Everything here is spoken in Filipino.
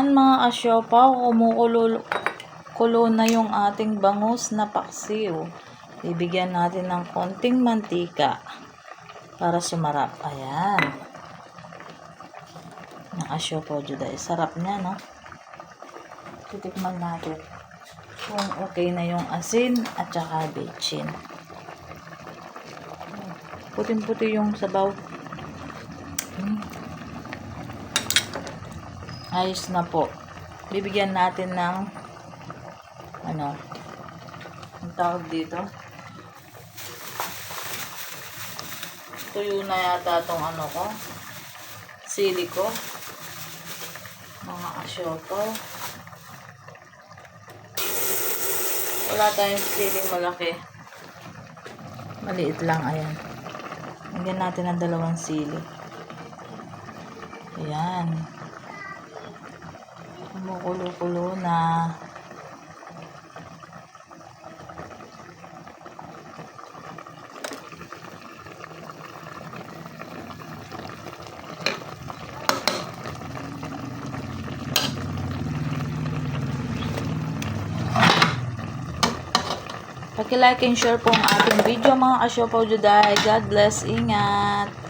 Ayan mga asyopaw, kumukulo na yung ating bangus na paksiw. Bibigyan natin ng konting mantika para sumarap. Ayan. Ang asyopaw juday. Sarap niya, no? Titikman natin kung okay na yung asin at saka bechin. Puting-puti yung sabaw. Ayos na po. Bibigyan natin ng ang tawag dito. Tuyo na yata tong ko. Sili ko. Mga asyoto. Wala tayong siling malaki. Maliit lang, ayan. Lagyan natin ng 2 sili. Ayan. Kumukulo-kulo na. Paki-like and share po ang ating video mga asyopaw juday. God bless, ingat.